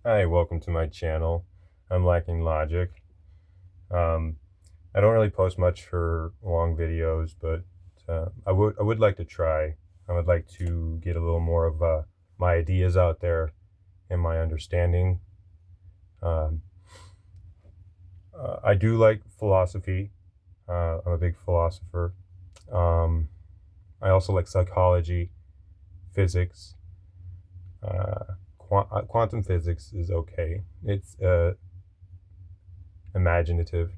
Hi, welcome to my channel. I'm lacking logic. Um, I don't really post much for long videos, but I would like to try. I would like to get a little more of my ideas out there and my understanding. Um, I do like philosophy. I'm a big philosopher. Um, I also like psychology, physics. Quantum physics is okay. It's imaginative.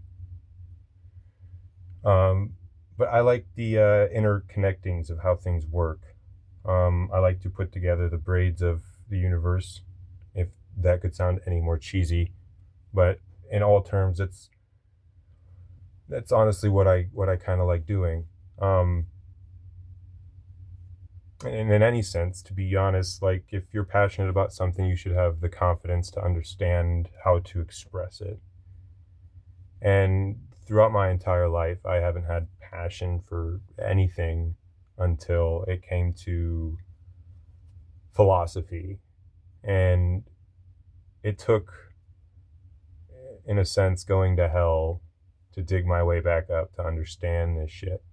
Um, but I like the interconnectings of how things work. I like to put together the braids of the universe, if that could sound any more cheesy. But in all terms, that's honestly what I kind of like doing. Um, and in any sense, to be honest, like if you're passionate about something, you should have the confidence to understand how to express it. And throughout my entire life, I haven't had passion for anything until it came to philosophy. And it took, in a sense, going to hell to dig my way back up to understand this shit.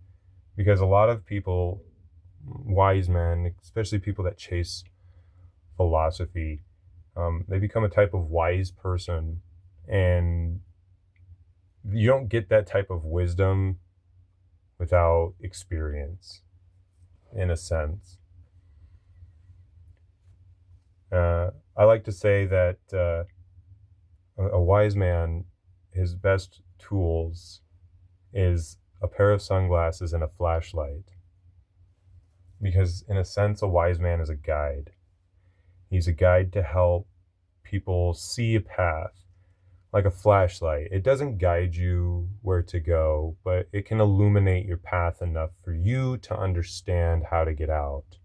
Because a lot of people, wise men, especially people that chase philosophy, they become a type of wise person. And you don't get that type of wisdom without experience, in a sense. I like to say that a wise man, his best tools is a pair of sunglasses and a flashlight. Because, in a sense, a wise man is a guide. He's a guide to help people see a path, like a flashlight. It doesn't guide you where to go, but it can illuminate your path enough for you to understand how to get out.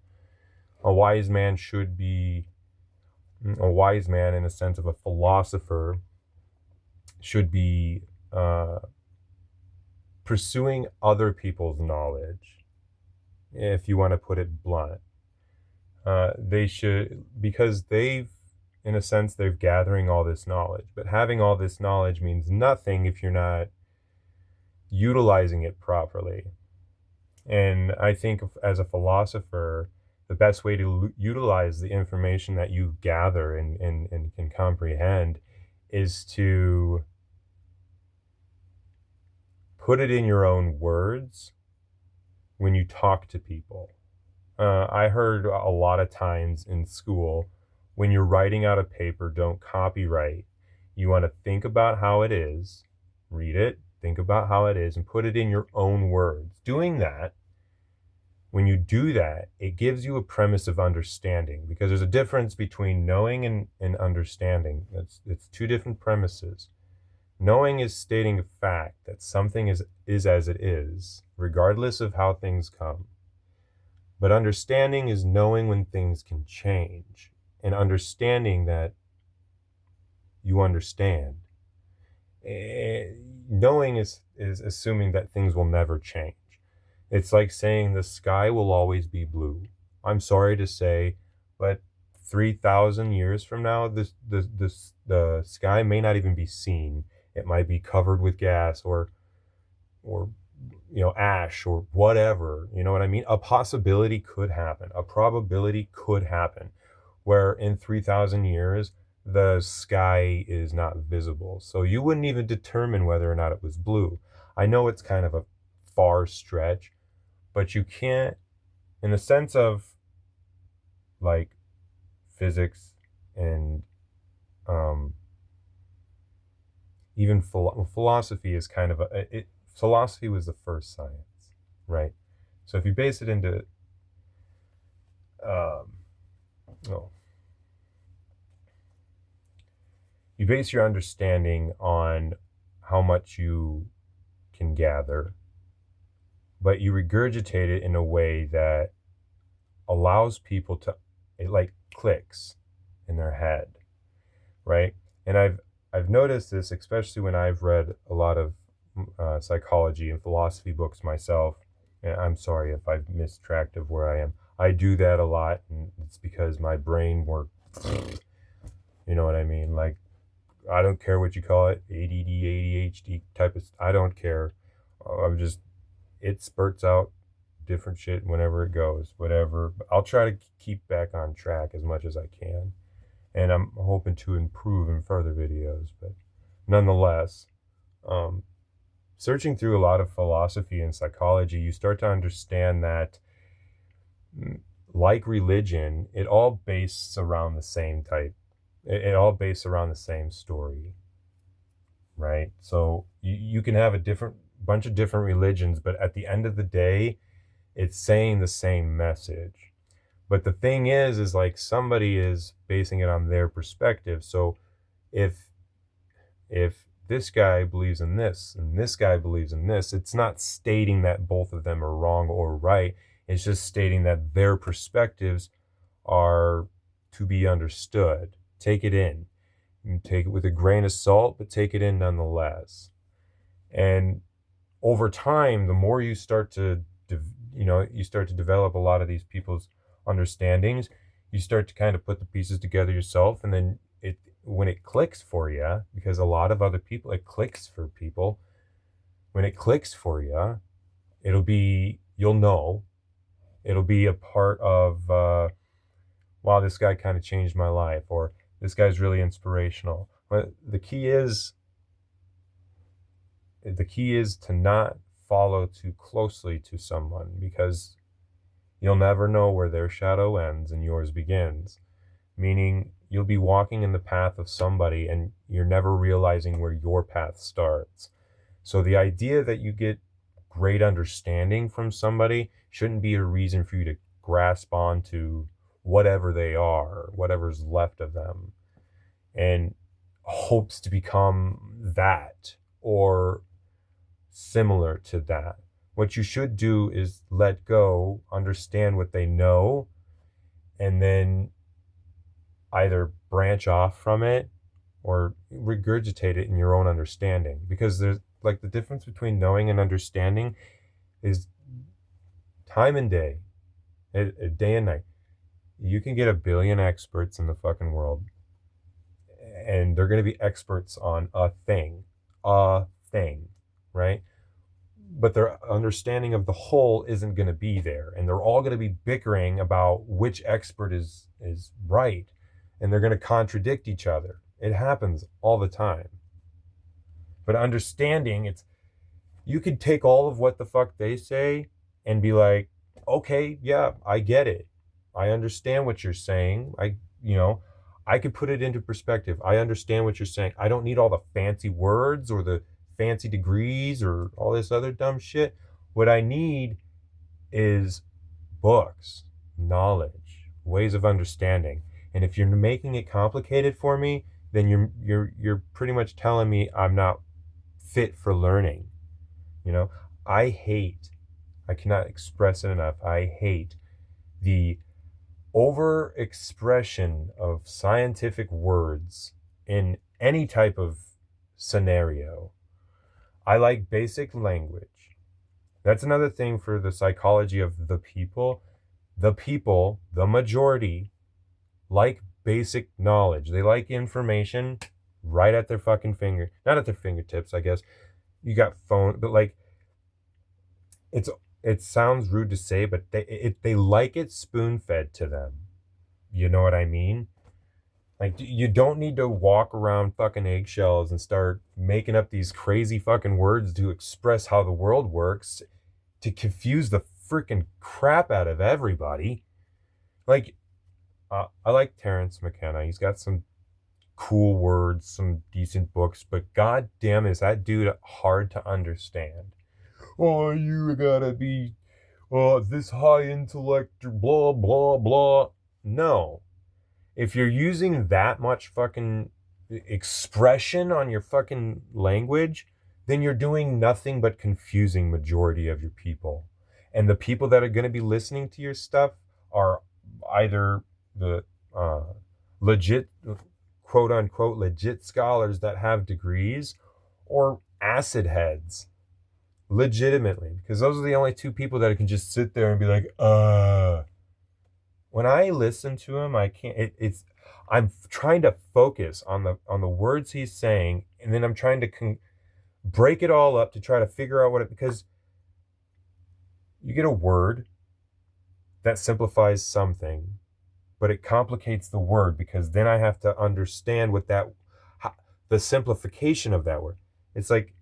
A wise man should be a wise man in the sense of a philosopher should be uh, pursuing other people's knowledge, if you want to put it blunt. They should, because in a sense, they're gathering all this knowledge. But having all this knowledge means nothing if you're not utilizing it properly. And I think as a philosopher, the best way to utilize the information that you gather and can comprehend is to put it in your own words when you talk to people. I heard a lot of times in school, when you're writing out a paper, don't copyright. You want to think about how it is, read it, think about how it is, and put it in your own words. Doing that, when you do that, it gives you a premise of understanding, because there's a difference between knowing and understanding. It's two different premises. Knowing is stating a fact that something is as it is, regardless of how things come. But understanding is knowing when things can change and understanding that you understand. Knowing is assuming that things will never change. It's like saying the sky will always be blue. I'm sorry to say, but 3,000 years from now, the sky may not even be seen. It might be covered with gas or ash or whatever. You know what I mean? A possibility could happen. A probability could happen where in 3,000 years the sky is not visible. So you wouldn't even determine whether or not it was blue. I know it's kind of a far stretch, but you can't, in the sense of like physics and um, even philosophy is kind of philosophy was the first science, right? So if you base it into um, oh, you base your understanding on how much you can gather, but you regurgitate it in a way that allows people to, it like clicks in their head, right? And I've noticed this, especially when I've read a lot of psychology and philosophy books myself. And I'm sorry if I've missed track of where I am. I do that a lot, and it's because my brain works. You know what I mean? Like, I don't care what you call it, ADD, ADHD type of, I don't care. I'm just, it spurts out different shit whenever it goes, whatever. I'll try to keep back on track as much as I can. And I'm hoping to improve in further videos, but nonetheless, um, searching through a lot of philosophy and psychology, you start to understand that, like religion, it all based around the same type. It all based around the same story, right? So you can have a different bunch of different religions, but at the end of the day, it's saying the same message. But the thing is like somebody is basing it on their perspective. So if this guy believes in this and this guy believes in this, it's not stating that both of them are wrong or right. It's just stating that their perspectives are to be understood. Take it in. You take it with a grain of salt, but take it in nonetheless. And over time, the more you start to, you start to develop a lot of these people's understandings, you start to kind of put the pieces together yourself, and then when it clicks for you, because a lot of other people, it clicks for people. When it clicks for you, you'll know, it'll be a part of, wow, this guy kind of changed my life, or this guy's really inspirational. But the key is to not follow too closely to someone, because you'll never know where their shadow ends and yours begins. Meaning you'll be walking in the path of somebody and you're never realizing where your path starts. So the idea that you get great understanding from somebody shouldn't be a reason for you to grasp onto whatever they are, whatever's left of them, and hopes to become that or similar to that. What you should do is let go, understand what they know, and then either branch off from it or regurgitate it in your own understanding. Because there's like the difference between knowing and understanding is time and day, day and night. You can get a billion experts in the fucking world, and they're going to be experts on a thing, right? But their understanding of the whole isn't going to be there, and they're all going to be bickering about which expert is right, and they're going to contradict each other. It happens all the time. But understanding, it's, you could take all of what the fuck they say and be like, okay, yeah, I get it, I understand what you're saying, I could put it into perspective. I understand what you're saying. I don't need all the fancy words or the fancy degrees or all this other dumb shit. What I need is books, knowledge, ways of understanding. And if you're making it complicated for me, then you're pretty much telling me I'm not fit for learning. You know, I cannot express it enough. I hate the over expression of scientific words in any type of scenario. I like basic language. That's another thing for the psychology of the people. The people, the majority, like basic knowledge. They like information right at their fucking not at their fingertips, I guess. You got phone, but like, it sounds rude to say, but they like it spoon fed to them. You know what I mean? Like, you don't need to walk around fucking eggshells and start making up these crazy fucking words to express how the world works, to confuse the freaking crap out of everybody. Like, I like Terrence McKenna. He's got some cool words, some decent books, but god damn, is that dude hard to understand. Oh, you gotta be this high intellect, blah, blah, blah. No. If you're using that much fucking expression on your fucking language, then you're doing nothing but confusing majority of your people. And the people that are going to be listening to your stuff are either the legit, quote unquote, legit scholars that have degrees, or acid heads. Legitimately. Because those are the only two people that can just sit there and be like, when I listen to him, I can't. I'm trying to focus on the words he's saying, and then I'm trying to break it all up to try to figure out because you get a word that simplifies something, but it complicates the word because then I have to understand the simplification of that word. It's like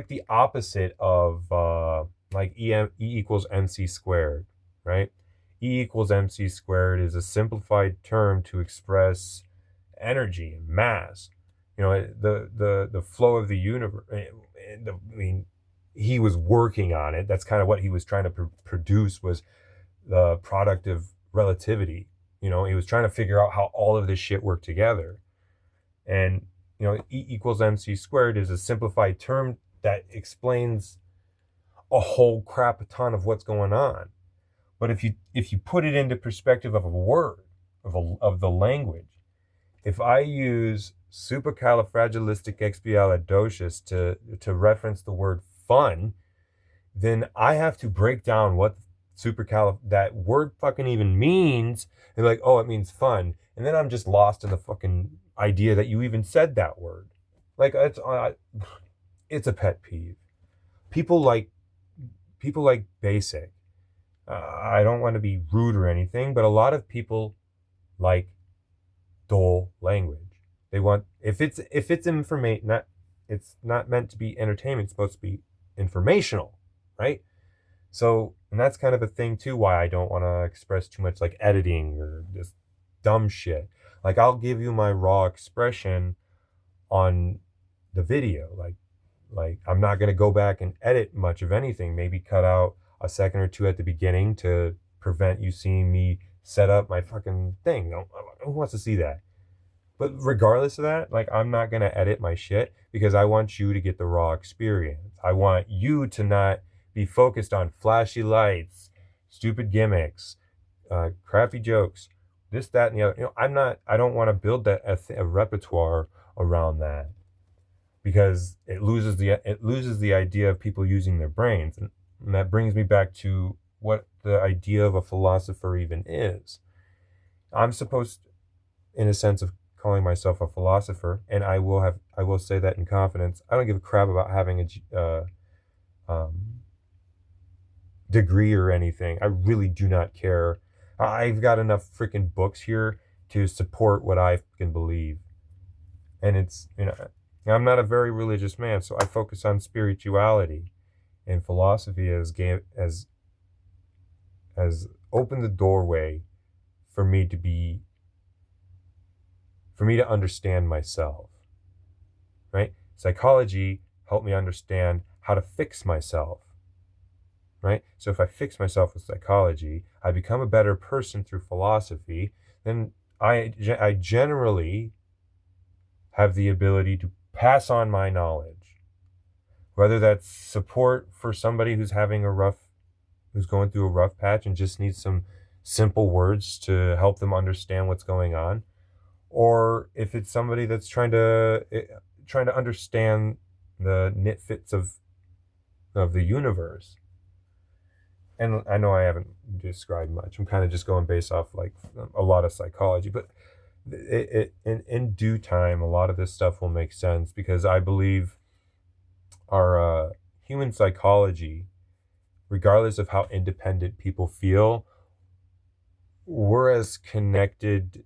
the opposite of like E equals mc squared, right? E equals mc squared is a simplified term to express energy and mass. The flow of the universe. I mean, he was working on it. That's kind of what he was trying to produce, was the product of relativity. He was trying to figure out how all of this shit worked together. And E equals mc squared is a simplified term that explains a whole crap a ton of what's going on. But if you put it into perspective of a word, of the language, if I use supercalifragilisticexpialidocious to reference the word fun, then I have to break down what that word fucking even means, and like, oh, it means fun, and then I'm just lost in the fucking idea that you even said that word. Like, it's a pet peeve. People like basic. I don't want to be rude or anything, but a lot of people like dull language. They want, if it's information, it's not meant to be entertainment. It's supposed to be informational, right? So, and that's kind of a thing too, why I don't want to express too much like editing or this dumb shit. Like, I'll give you my raw expression on the video. Like I'm not going to go back and edit much of anything. Maybe cut out a second or two at the beginning to prevent you seeing me set up my fucking thing. Who wants to see that? But regardless of that, like, I'm not going to edit my shit because I want you to get the raw experience. I want you to not be focused on flashy lights, stupid gimmicks, crappy jokes, this, that, and the other. I don't want to build a repertoire around that, because it loses the idea of people using their brains. And that brings me back to what the idea of a philosopher even is. I'm supposed, in a sense of calling myself a philosopher, and I will say that in confidence. I don't give a crap about having a degree or anything. I really do not care. I've got enough freaking books here to support what I can believe. And it's, I'm not a very religious man, so I focus on spirituality, and philosophy has opened the doorway for me to understand myself, right? Psychology helped me understand how to fix myself, right? So if I fix myself with psychology, I become a better person through philosophy, then I generally have the ability to pass on my knowledge, whether that's support for somebody who's going through a rough patch and just needs some simple words to help them understand what's going on, or if it's somebody that's trying to understand the nitfits of the universe. And I know I haven't described much. I'm kind of just going based off like a lot of psychology, but in due time, a lot of this stuff will make sense, because I believe our human psychology, regardless of how independent people feel, we're as connected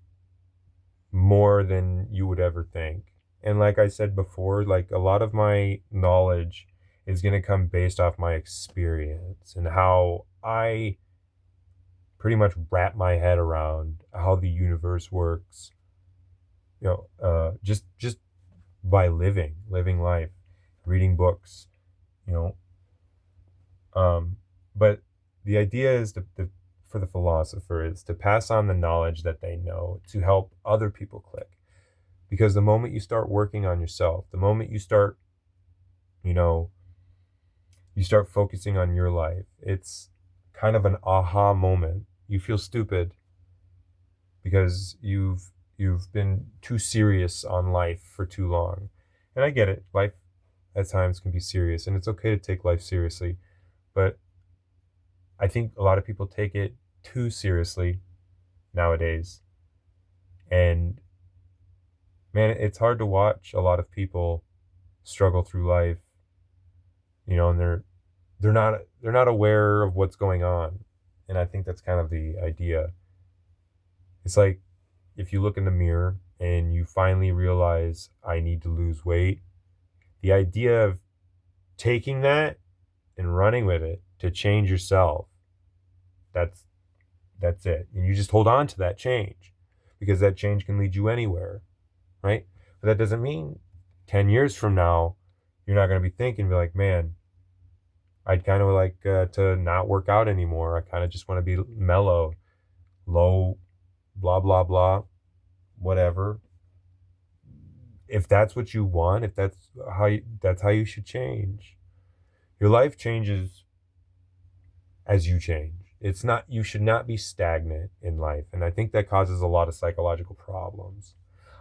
more than you would ever think. And like I said before, like, a lot of my knowledge is going to come based off my experience and how I pretty much wrap my head around how the universe works, just by living life, reading books, but the idea is for the philosopher is to pass on the knowledge that they know to help other people click. Because the moment you start working on yourself, the moment you start, focusing on your life, it's kind of an aha moment. You feel stupid because you've been too serious on life for too long. And I get it. Life at times can be serious, and it's okay to take life seriously. But I think a lot of people take it too seriously nowadays. And man, it's hard to watch a lot of people struggle through life, and they're not aware of what's going on. And I think that's kind of the idea. It's like if you look in the mirror and you finally realize I need to lose weight, the idea of taking that and running with it to change yourself, that's that's it. And you just hold on to that change because that change can lead you anywhere, right? But that doesn't mean 10 years from now you're not going to be thinking, be like, man, I'd kind of like to not work out anymore. I kind of just want to be mellow, low, blah blah blah, whatever. If that's what you want, if that's how you should change. Your life changes as you change. It's not, you should not be stagnant in life. And I think that causes a lot of psychological problems.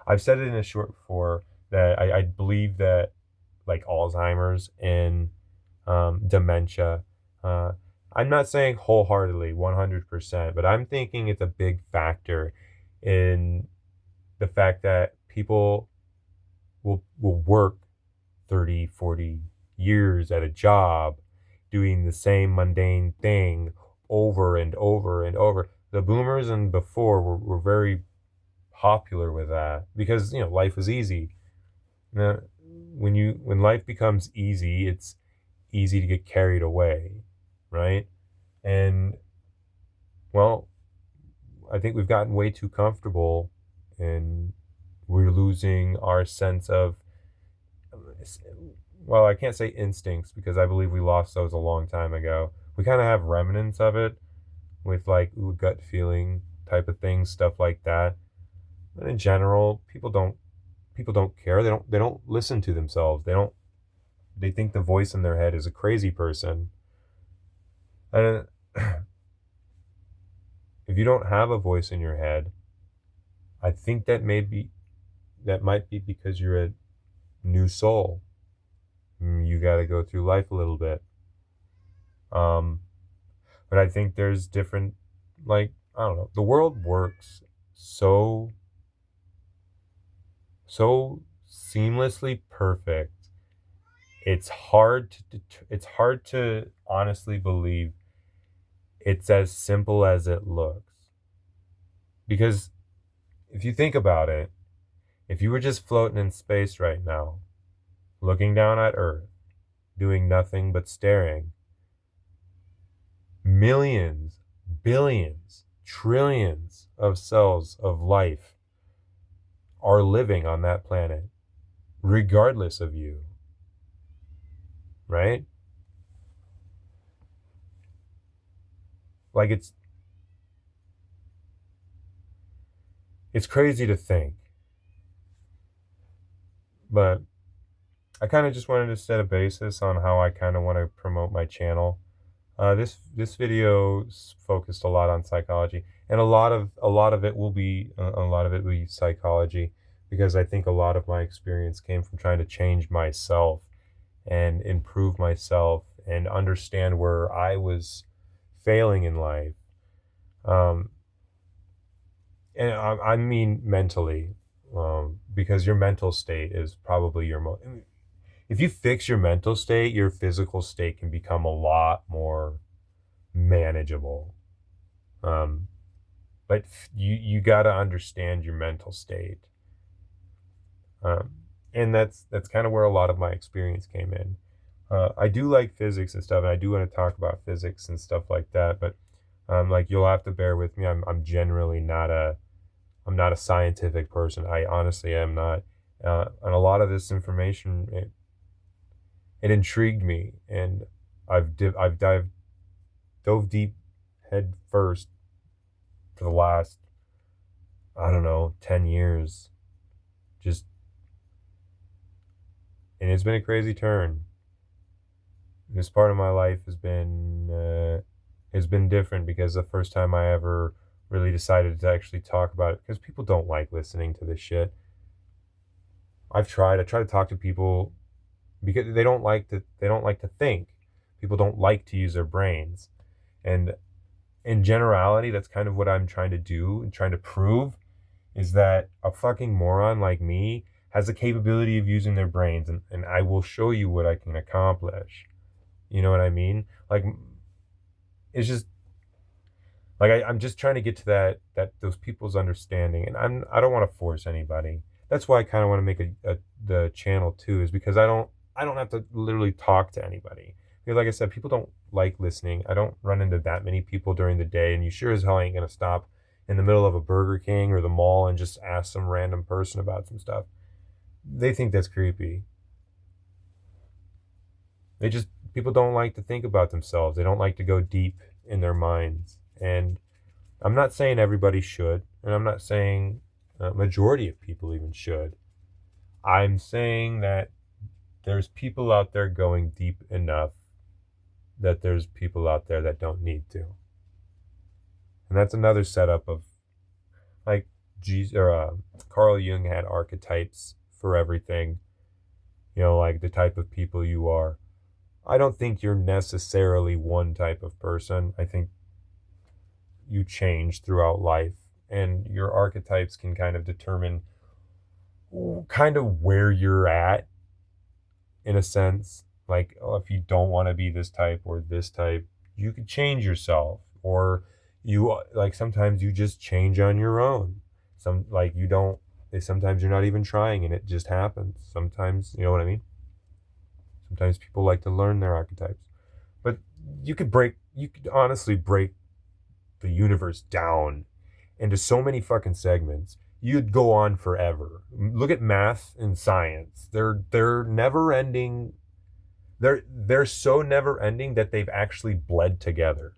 I've said it in a short before that I believe that like Alzheimer's and dementia, I'm not saying wholeheartedly 100%, but I'm thinking it's a big factor in the fact that people will work 30, 40 years at a job doing the same mundane thing over and over and over. The boomers and before were very popular with that because life was easy. Now, when life becomes easy, it's easy to get carried away, right? And well, I think we've gotten way too comfortable and we're losing our sense of, well, I can't say instincts because I believe we lost those a long time ago. We kind of have remnants of it with like gut feeling type of things, stuff like that. But in general, people don't care. They don't listen to themselves. They think the voice in their head is a crazy person. And if you don't have a voice in your head, I think that might be because you're a new soul. You got to go through life a little bit. But I think there's different, like, I don't know. The world works so seamlessly perfect. It's hard to honestly believe it's as simple as it looks. Because if you think about it, if you were just floating in space right now, looking down at Earth, doing nothing but staring, millions, billions, trillions of cells of life are living on that planet, regardless of you, right? Like it's crazy to think, but I kind of just wanted to set a basis on how I kind of want to promote my channel. This video focused a lot on psychology, and a lot of it will be psychology, because I think a lot of my experience came from trying to change myself and improve myself and understand where I was failing in life. Um, and I mean mentally, because your mental state is probably if you fix your mental state, your physical state can become a lot more manageable. Um, but you got to understand your mental state. Um, and that's kind of where a lot of my experience came in. I do like physics and stuff, and I do want to talk about physics and stuff like that. But like, you'll have to bear with me. I'm generally not a scientific person. I honestly am not. And a lot of this information, it intrigued me, and I've dove deep head first for the last, I don't know, 10 years. Just, and it's been a crazy turn. This part of my life has been different, because the first time I ever really decided to actually talk about it, because people don't like listening to this shit. I try to talk to people because they don't like to think. People don't like to use their brains. And in generality, that's kind of what I'm trying to do and trying to prove, is that a fucking moron like me has the capability of using their brains, and I will show you what I can accomplish. You know what I mean? Like, it's just like I'm just trying to get to that those people's understanding, and I don't want to force anybody. That's why I kind of want to make the channel too, is because I don't have to literally talk to anybody. Because like I said, people don't like listening. I don't run into that many people during the day, and you sure as hell ain't gonna stop in the middle of a Burger King or the mall and just ask some random person about some stuff. They think that's creepy. They just People don't like to think about themselves. They don't like to go deep in their minds. And I'm not saying everybody should, and I'm not saying a majority of people even should. I'm saying that there's people out there going deep enough that there's people out there that don't need to. And that's another setup of like Carl Jung had archetypes for everything. You know, like the type of people you are. I don't think you're necessarily one type of person. I think you change throughout life, and your archetypes can kind of determine kind of where you're at in a sense. Like, oh, if you don't want to be this type or this type, you could change yourself, or you like sometimes you just change on your own. Some like you don't. Sometimes you're not even trying, and it just happens. Sometimes, you know what I mean. Sometimes people like to learn their archetypes, but you could honestly break the universe down into so many fucking segments. You'd go on forever. Look at math and science. They're never ending. They're so never ending that they've actually bled together.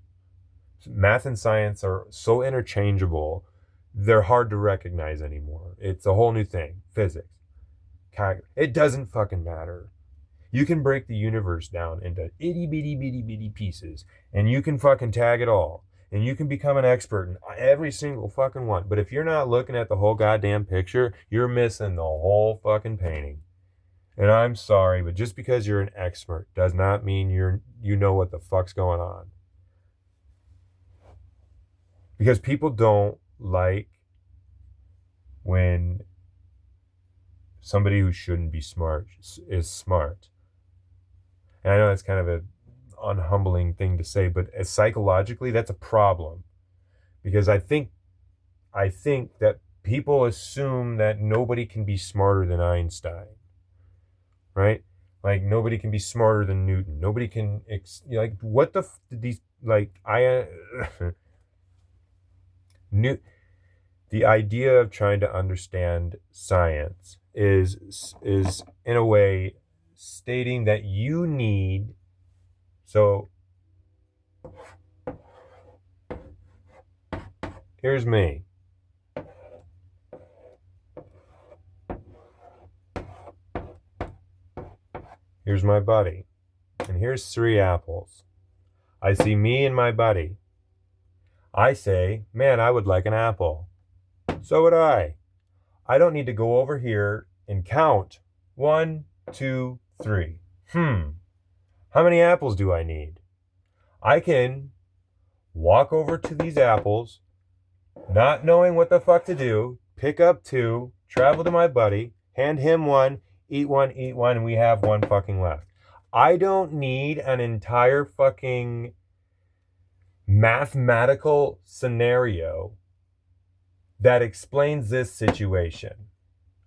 Math and science are so interchangeable. They're hard to recognize anymore. It's a whole new thing. Physics. It doesn't fucking matter. You can break the universe down into itty bitty bitty bitty pieces, and you can fucking tag it all. And you can become an expert in every single fucking one. But if you're not looking at the whole goddamn picture, you're missing the whole fucking painting. And I'm sorry, but just because you're an expert does not mean you know what the fuck's going on. Because people don't like when somebody who shouldn't be smart is smart. And I know that's kind of an unhumbling thing to say, but psychologically, that's a problem. Because I think that people assume that nobody can be smarter than Einstein, right? Like nobody can be smarter than Newton. Nobody can like what the these like I New the idea of trying to understand science is in a way stating that you need so here's me. Here's my buddy. And here's 3 apples. I see me and my buddy. I say, man, I would like an apple. So would I. I don't need to go over here and count 1, 2, 3. How many apples do I need? I can walk over to these apples, not knowing what the fuck to do, pick up 2, travel to my buddy, hand him 1, eat 1, and we have 1 fucking left. I don't need an entire fucking mathematical scenario that explains this situation.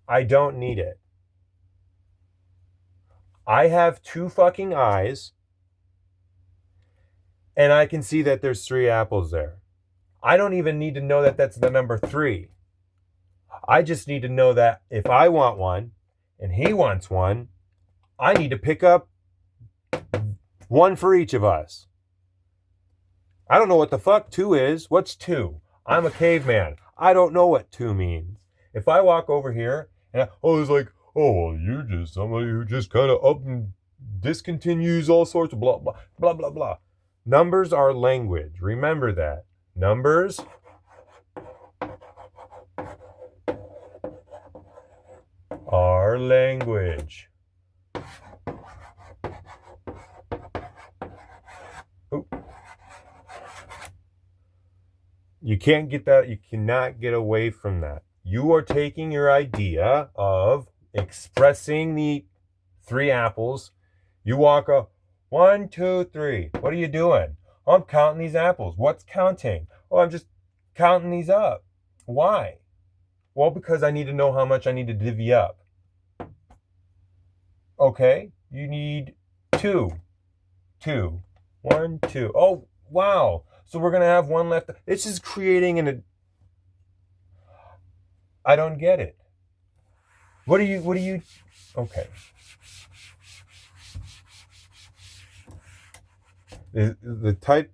I don't need it. I have 2 fucking eyes, and I can see that there's 3 apples there. I don't even need to know that that's the number 3. I just need to know that if I want 1 and he wants 1, I need to pick up 1 for each of us. I don't know what the fuck 2 is. What's 2? I'm a caveman. I don't know what 2 means. If I walk over here and it's like, oh, well, you're just somebody who just kind of up and discontinues all sorts of blah, blah, blah, blah, blah. Numbers are language. Remember that. Numbers are language. Ooh. You can't get that. You cannot get away from that. you are taking your idea of expressing the 3 apples. You walk up, 1, 2, 3. What are you doing? I'm counting these apples. What's counting? Oh, I'm just counting these up. Why? Well, because I need to know how much I need to divvy up. Okay, you need 2. 2. 1, 2. Oh, wow. So we're going to have one left. It's just creating I don't get it. What do you, okay. The type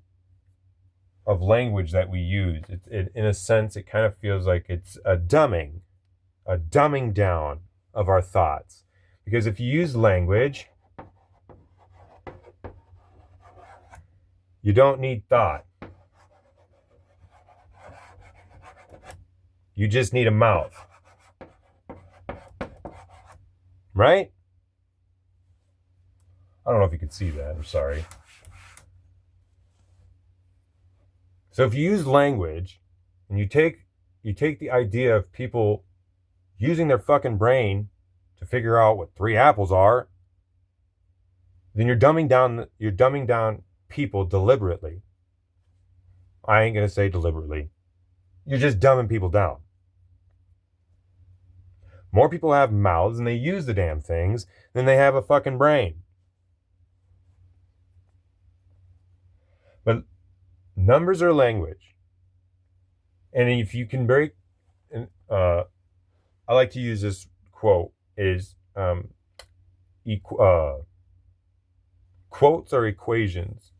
of language that we use, in a sense, it kind of feels like it's a dumbing down of our thoughts. Because if you use language, you don't need thought. You just need a mouth. Right? I don't know if you could see that. I'm sorry. So if you use language and you take the idea of people using their fucking brain to figure out what 3 apples are, then you're dumbing down people deliberately. I ain't going to say deliberately. You're just dumbing people down. More people have mouths and they use the damn things than they have a fucking brain. But numbers are language. And if you can break, I like to use this quote, is quotes are equations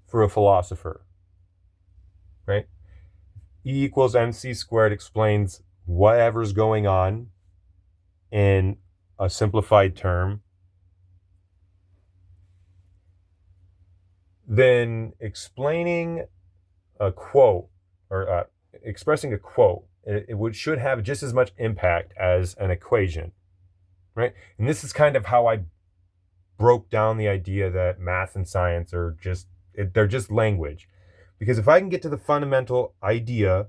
for a philosopher, right? E equals mc squared explains whatever's going on in a simplified term. Then explaining a quote or expressing a quote, should have just as much impact as an equation, right? And this is kind of how I broke down the idea that math and science are they're just language. Because if I can get to the fundamental idea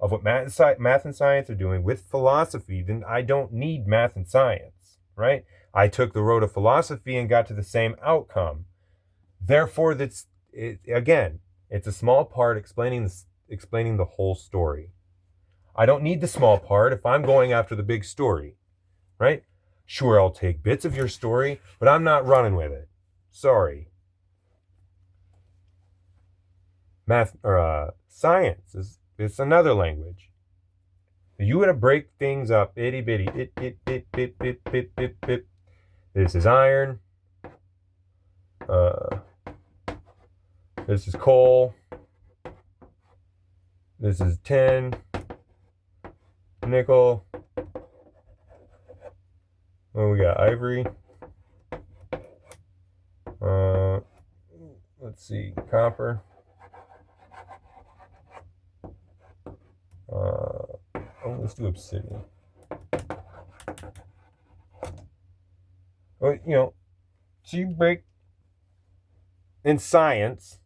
of what math and science are doing with philosophy, then I don't need math and science, right? I took the road of philosophy and got to the same outcome. Therefore, again, it's a small part explaining the whole story. I don't need the small part if I'm going after the big story, right? Sure, I'll take bits of your story, but I'm not running with it. Sorry. Math or science it's another language. You want to break things up, itty bitty, it. This is iron. This is coal. This is tin. Nickel. Oh, we got ivory. Let's see, copper. Let's do obsidian. Well, so you break in science,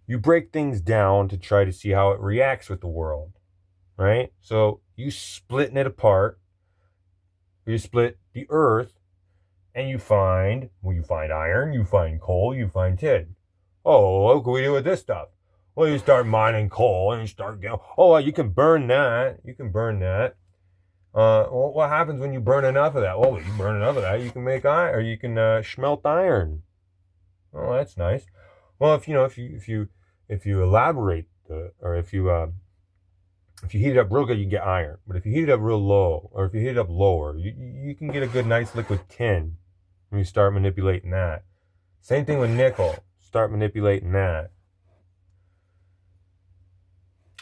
you break things down to try to see how it reacts with the world, right? So you splitting it apart. You split the earth, and you find iron, you find coal, you find tin. Oh, what can we do with this stuff? Well, you start mining coal and you start going, you can burn that. Well, what happens when you burn enough of that? Well, you burn enough of that, you can make iron, or you can smelt iron. Oh, that's nice. Well, if you elaborate if you heat it up real good, you can get iron. But if you heat it up real low, or if you heat it up lower, you can get a good, nice liquid tin when you start manipulating that. Same thing with nickel. Start manipulating that.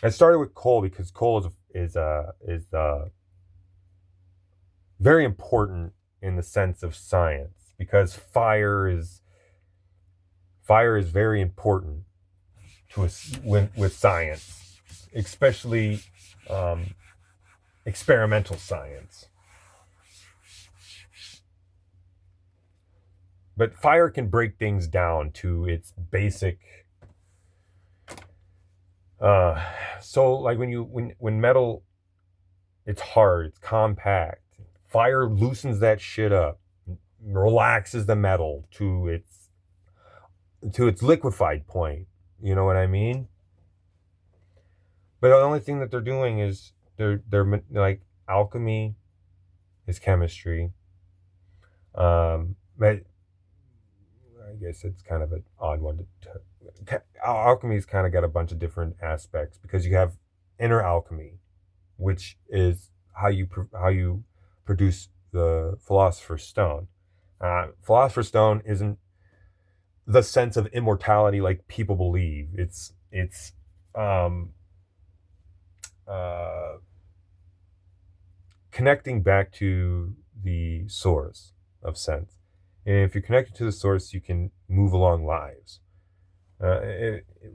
I started with coal because coal is very important in the sense of science, because fire is very important to us with science, especially experimental science. But fire can break things down to its basic Uh, so like when metal, it's hard, it's compact. Fire loosens that shit up, relaxes the metal to its liquefied point. You know what I mean? But the only thing that they're doing is they're like alchemy is chemistry. But I guess it's kind of an odd one alchemy's kind of got a bunch of different aspects because you have inner alchemy, which is how you produce the philosopher's stone. Philosopher's stone isn't the sense of immortality like people believe. It's um, uh, connecting back to the source of sense. And if you're connected to the source, you can move along lives.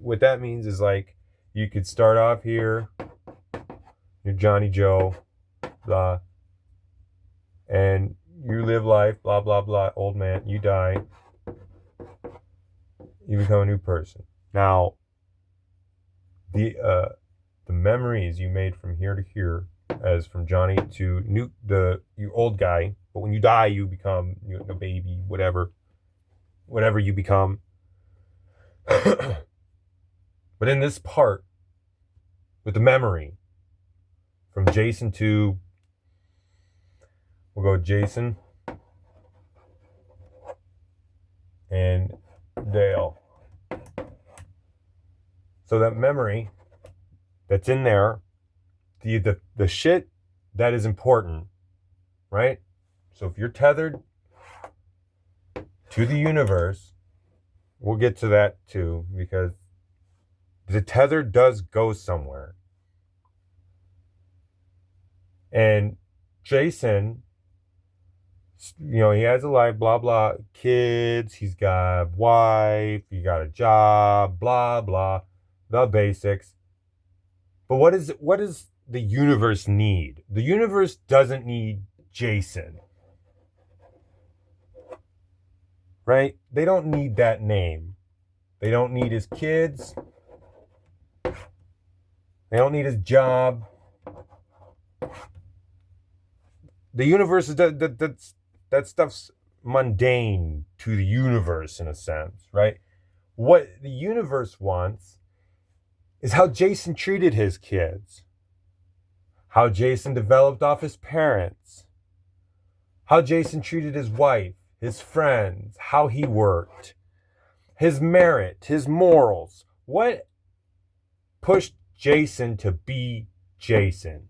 What that means is like you could start off here, you're Johnny Joe, blah, and you live life, blah blah blah. Old man, you die, you become a new person. Now, the memories you made from here to here, as from Johnny to you old guy. But when you die, you become a baby, whatever you become. But in this part, with the memory, from Jason to, we'll go Jason and Dale. So that memory that's in there, the shit that is important, right? So if you're tethered to the universe, we'll get to that too, because the tether does go somewhere. And Jason, he has a life, blah, blah, kids, he's got a wife, he got a job, blah, blah, the basics. But what does the universe need? The universe doesn't need Jason. Right? They don't need that name. They don't need his kids. They don't need his job. The universe is that stuff's mundane to the universe in a sense, right? What the universe wants is how Jason treated his kids, how Jason developed off his parents, how Jason treated his wife, his friends, how he worked, his merit, his morals. What pushed Jason to be Jason?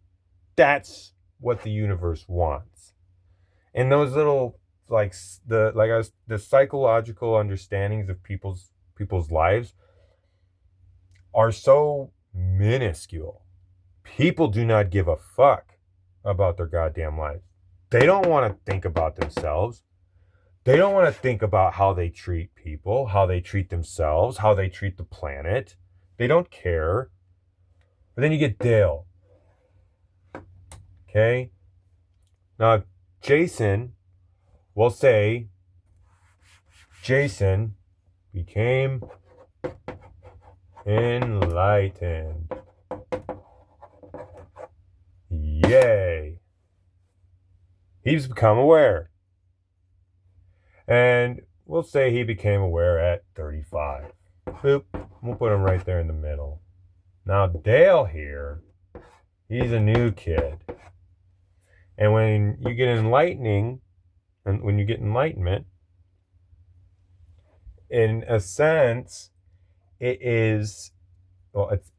That's what the universe wants. And those little the psychological understandings of people's lives are so minuscule. People do not give a fuck about their goddamn lives. They don't want to think about themselves. They don't want to think about how they treat people, how they treat themselves, how they treat the planet. They don't care. But then you get Dale. Okay? Now, Jason will say, Jason became enlightened. Yay. He's become aware. And we'll say he became aware at 35. Boop. We'll put him right there in the middle. Now, Dale here, he's a new kid. And when you get enlightening, and when you get enlightenment, in a sense, it's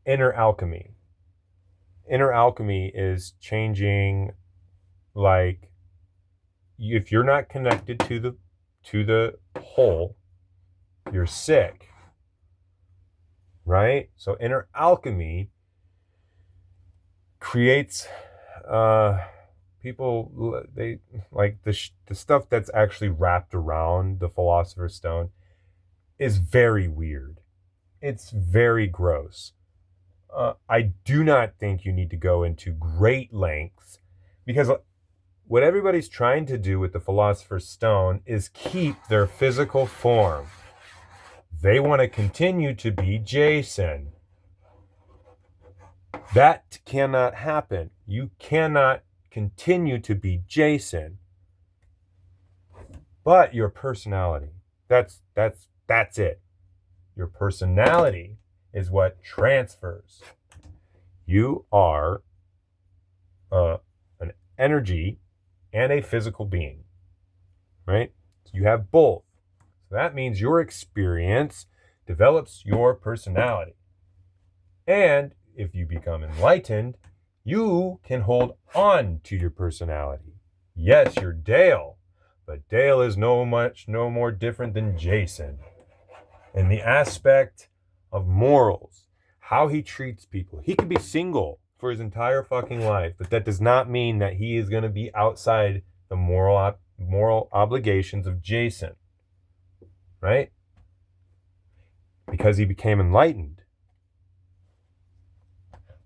inner alchemy. Inner alchemy is changing, like, if you're not connected to the whole, you're sick, right? So inner alchemy creates people, they like the stuff that's actually wrapped around the philosopher's stone is very weird. It's very gross. I do not think you need to go into great lengths, because what everybody's trying to do with the philosopher's stone is keep their physical form. They want to continue to be Jason. That cannot happen. You cannot continue to be Jason, but your personality. That's it. Your personality is what transfers. You are an energy and a physical being, right? So you have both. So that means your experience develops your personality. And if you become enlightened, you can hold on to your personality. Yes, you're Dale, but Dale is no more different than Jason. In the aspect of morals, how he treats people. He could be single for his entire fucking life, but that does not mean that he is going to be outside the moral obligations of Jason, right? Because he became enlightened.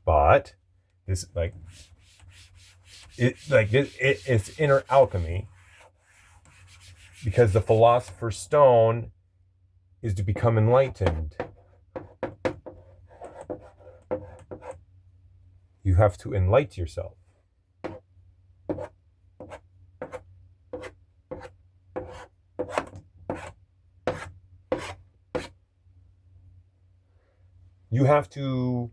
But this, it's inner alchemy, because the philosopher's stone is to become enlightened. You have to enlighten yourself. You have to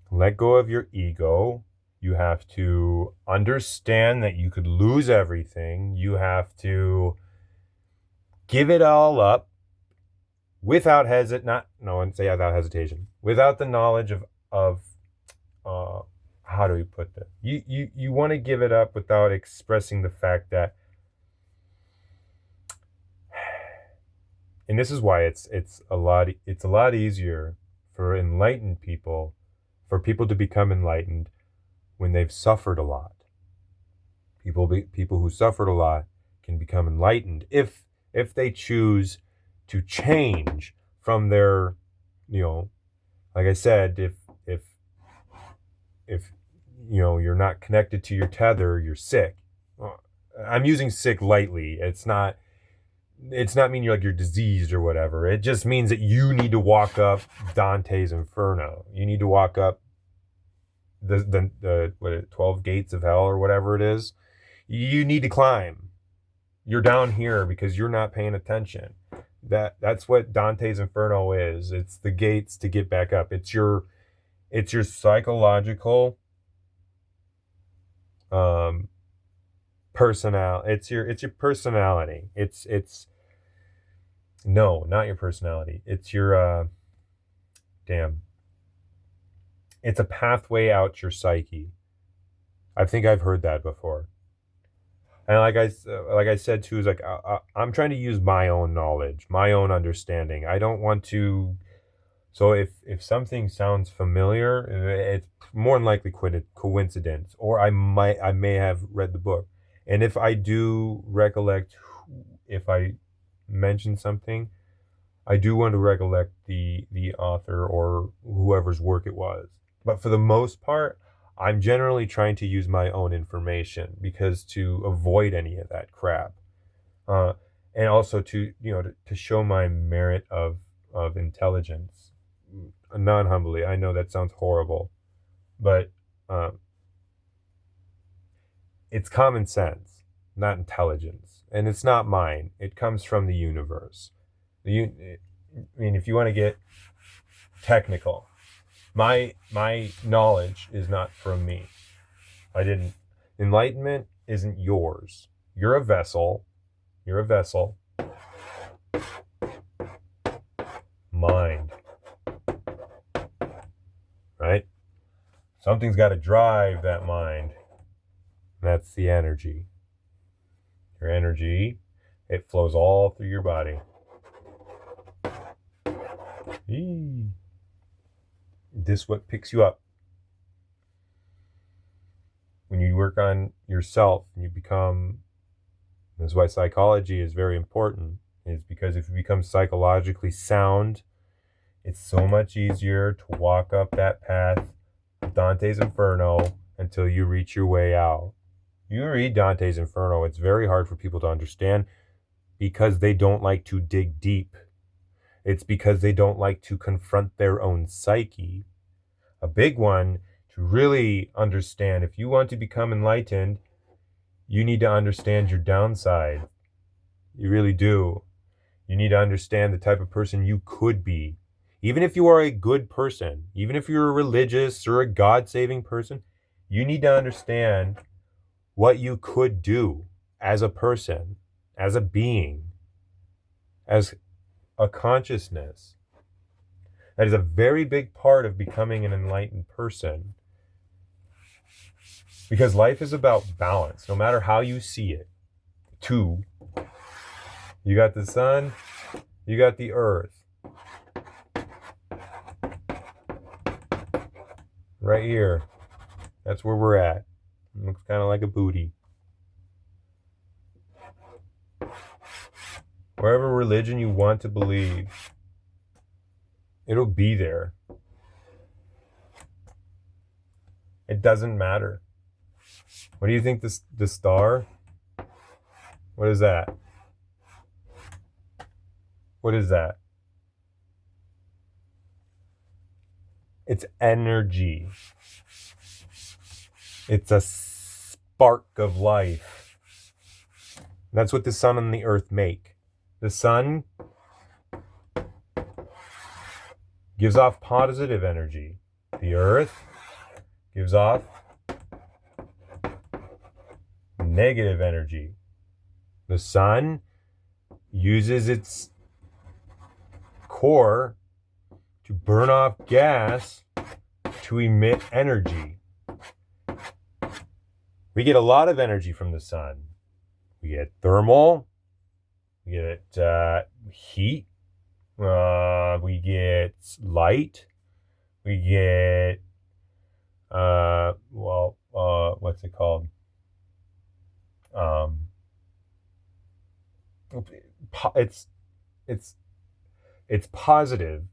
let go of your ego. You have to understand that you could lose everything. You have to give it all up without hesitation, without the knowledge of how do we put that? You want to give it up without expressing the fact that, and this is why it's a lot easier for enlightened people, for people to become enlightened when they've suffered a lot. People who suffered a lot can become enlightened if they choose to change from their, like I said, if you're not connected to your tether, you're sick. I'm using sick lightly. It's not mean you're diseased or whatever. It just means that you need to walk up Dante's Inferno. You need to walk up the 12 gates of hell or whatever it is. You need to climb. You're down here because you're not paying attention. That's what Dante's Inferno is. It's the gates to get back up. It's your psychological it's your personality. It's no, not your personality. It's your it's a pathway out your psyche. I think I've heard that before. And like I said too, is like I'm trying to use my own knowledge, my own understanding. I don't want to. So if something sounds familiar, it's more than likely coincidence, or I may have read the book. And if I do recollect, if I mention something, I do want to recollect the author or whoever's work it was. But for the most part, I'm generally trying to use my own information, because to avoid any of that crap, and also to show my merit of intelligence, non-humbly. I know that sounds horrible, but it's common sense, not intelligence, and it's not mine. It comes from the universe. I mean, if you want to get technical, my knowledge is not from me. Enlightenment isn't yours. You're a vessel. Mind. Right? Something's got to drive that mind. That's the energy. Your energy, it flows all through your body. This is what picks you up. When you work on yourself and you become, this is why psychology is very important, is because if you become psychologically sound, it's so much easier to walk up that path of Dante's Inferno until you reach your way out. You read Dante's Inferno, it's very hard for people to understand because they don't like to dig deep. It's because they don't like to confront their own psyche. A big one to really understand. If you want to become enlightened, you need to understand your downside. You really do. You need to understand the type of person you could be. Even if you are a good person, even if you're a religious or a God-saving person, you need to understand what you could do as a person, as a being, as a consciousness. That is a very big part of becoming an enlightened person. Because life is about balance, no matter how you see it. Two, you got the sun, you got the earth. Right here. That's where we're at. It looks kind of like a booty. Wherever religion you want to believe, it'll be there. It doesn't matter. What do you think the star? What is that? What is that? It's energy. It's a spark of life. That's what the sun and the earth make. The sun gives off positive energy. The earth gives off negative energy. The sun uses its core to burn off gas to emit energy. We get a lot of energy from the sun. We get thermal, we get heat, we get light, we get, what's it called? It's positive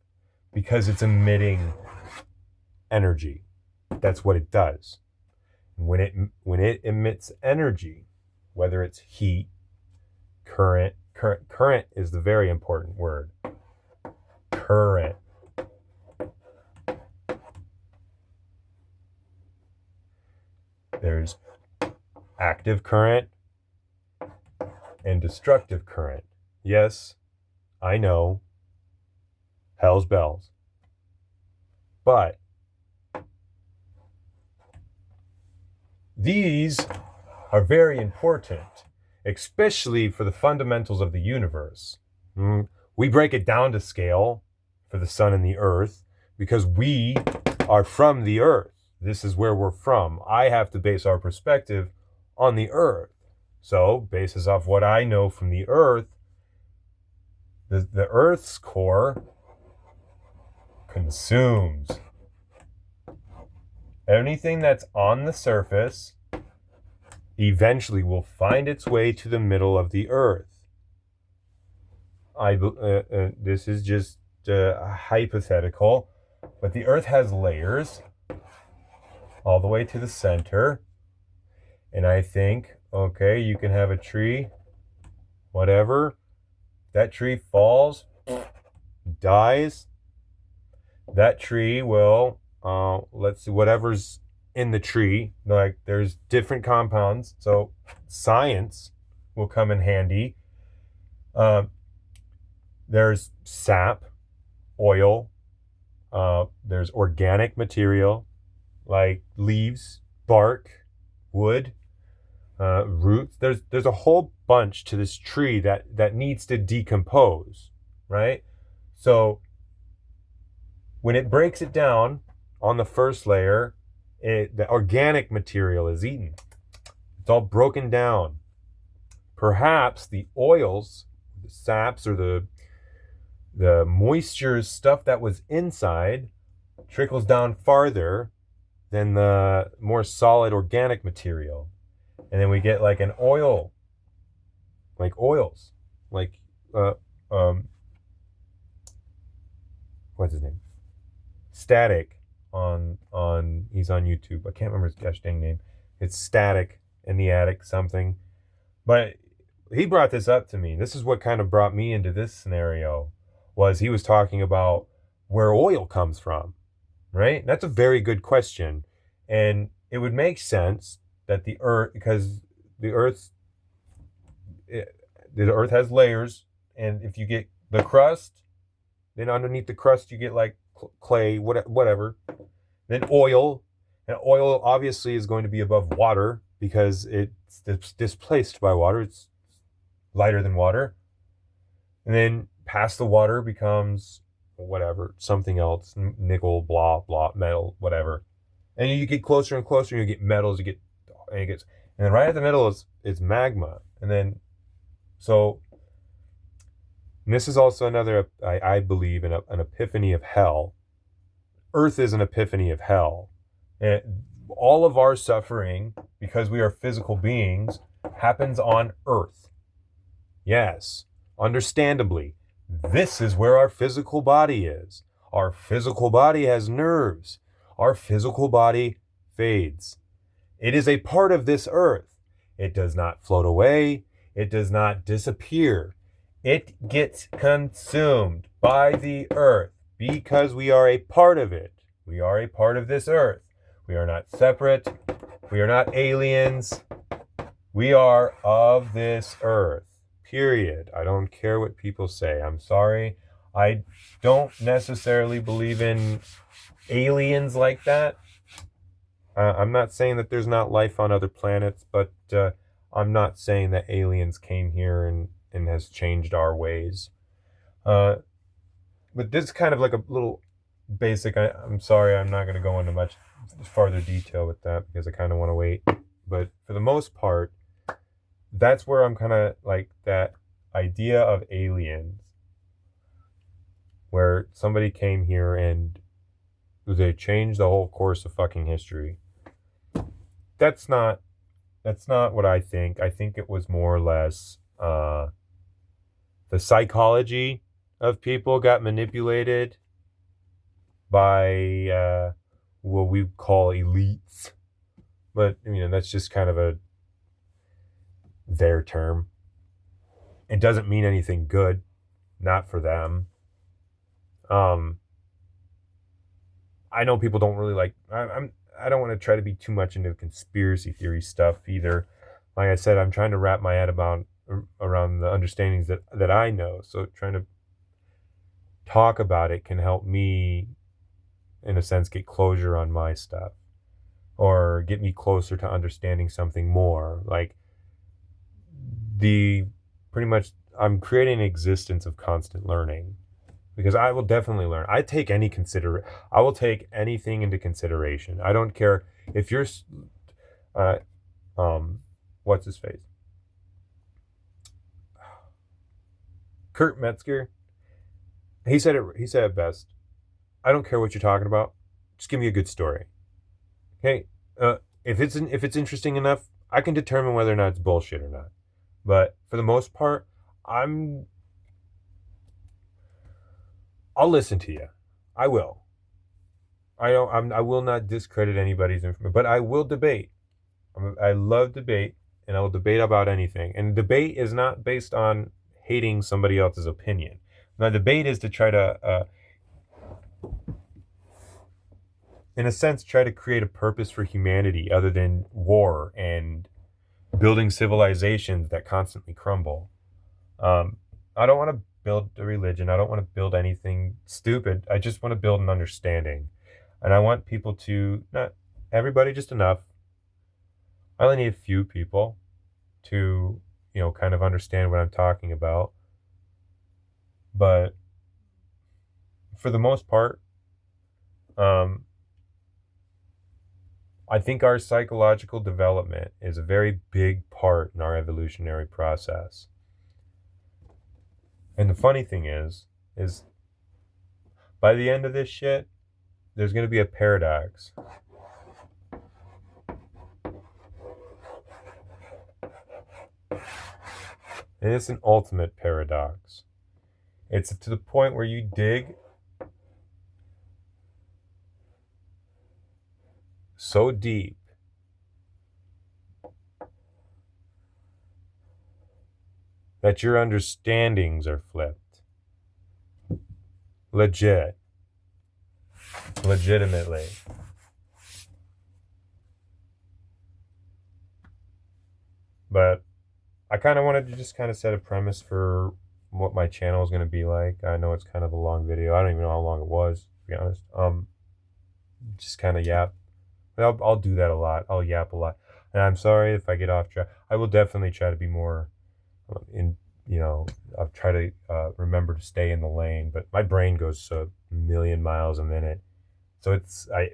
because it's emitting energy. That's what it does. When it emits energy, whether it's heat, current is the very important word. Current. There's active current and destructive current. Yes, I know. Hell's bells. But these are very important, especially for the fundamentals of the universe. We break it down to scale for the sun and the earth because we are from the earth. This is where we're from. I have to base our perspective on the earth. So, basis off what I know from the earth, the earth's core consumes anything that's on the surface eventually will find its way to the middle of the earth. This is just hypothetical, but the earth has layers all the way to the center. And I think, okay, you can have a tree, whatever. That tree falls, dies. That tree will, let's see, whatever's in the tree, like there's different compounds. So science will come in handy. There's sap, oil. There's organic material like leaves, bark, wood, roots. There's a whole bunch to this tree that needs to decompose, right? So when it breaks it down on the first layer, the organic material is eaten. It's all broken down. Perhaps the oils, the saps, or the moisture stuff that was inside trickles down farther than the more solid organic material. And then we get like an oil, like oils, like, what's his name? Static he's on YouTube. I can't remember his gosh dang name. It's Static in the Attic something. But he brought this up to me. This is what kind of brought me into this scenario, was he was talking about where oil comes from, right? That's a very good question. And it would make sense that the Earth, because the Earth, the Earth has layers, and if you get the crust, then underneath the crust you get like clay, whatever. Then oil, and oil obviously is going to be above water because it's displaced by water. It's lighter than water. And then past the water becomes whatever, something else, nickel, blah, blah, metal, whatever. And you get closer and closer, and you get metals, and then right at the middle is magma. And then, so, and this is also another, I believe, an epiphany of hell. Earth is an epiphany of hell. And all of our suffering, because we are physical beings, happens on Earth. Yes, understandably, this is where our physical body is. Our physical body has nerves. Our physical body fades. It is a part of this earth. It does not float away. It does not disappear. It gets consumed by the earth because we are a part of it. We are a part of this earth. We are not separate. We are not aliens. We are of this earth. Period. I don't care what people say. I'm sorry. I don't necessarily believe in aliens like that. I'm not saying that there's not life on other planets, but I'm not saying that aliens came here and has changed our ways. But this is kind of like a little basic. I'm sorry, I'm not going to go into much farther detail with that because I kind of want to wait. But for the most part, that's where I'm kind of like that idea of aliens, where somebody came here and they changed the whole course of fucking history. That's not what I think. I think it was more or less the psychology of people got manipulated by what we call elites. But that's just kind of their term. It doesn't mean anything good, not for them. I know people don't really like. I don't want to try to be too much into conspiracy theory stuff either. Like I said, I'm trying to wrap my head around the understandings that I know. So trying to talk about it can help me, in a sense, get closure on my stuff, or get me closer to understanding something more. Like pretty much, I'm creating an existence of constant learning. Because I will definitely learn. I will take anything into consideration. I don't care if you're, what's his face? Kurt Metzger. He said it best. I don't care what you're talking about. Just give me a good story. Okay. If it's interesting enough, I can determine whether or not it's bullshit or not. But for the most part, I'll listen to you. I will. I will not discredit anybody's information, but I will debate. I love debate, and I will debate about anything. And debate is not based on hating somebody else's opinion. Now, debate is to try to, in a sense, try to create a purpose for humanity other than war and building civilizations that constantly crumble. I don't want to build a religion. I don't want to build anything stupid. I just want to build an understanding. And I want people to, not everybody, just enough. I only need a few people to, kind of understand what I'm talking about. But for the most part, I think our psychological development is a very big part in our evolutionary process. And the funny thing is by the end of this shit, there's going to be a paradox. And it's an ultimate paradox. It's to the point where you dig so deep that your understandings are flipped. Legit. Legitimately. But I kind of wanted to just kind of set a premise for what my channel is going to be like. I know it's kind of a long video. I don't even know how long it was, to be honest. Just kind of yap. I'll do that a lot. I'll yap a lot. And I'm sorry if I get off track. I will definitely try to be more in, I'll try to remember to stay in the lane, but my brain goes a million miles a minute. So I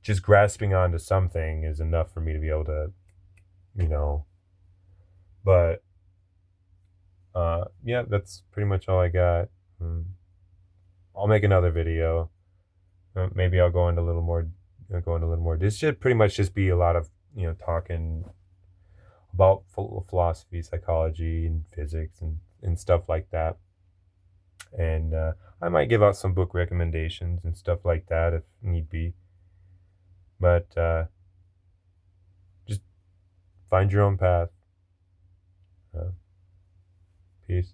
just grasping onto something is enough for me to be able to, you know, but yeah, that's pretty much all I got. I'll make another video. Maybe I'll go into a little more, This should pretty much just be a lot of, talking about philosophy, psychology, and physics, and stuff like that. And I might give out some book recommendations and stuff like that if need be. But just find your own path. Peace.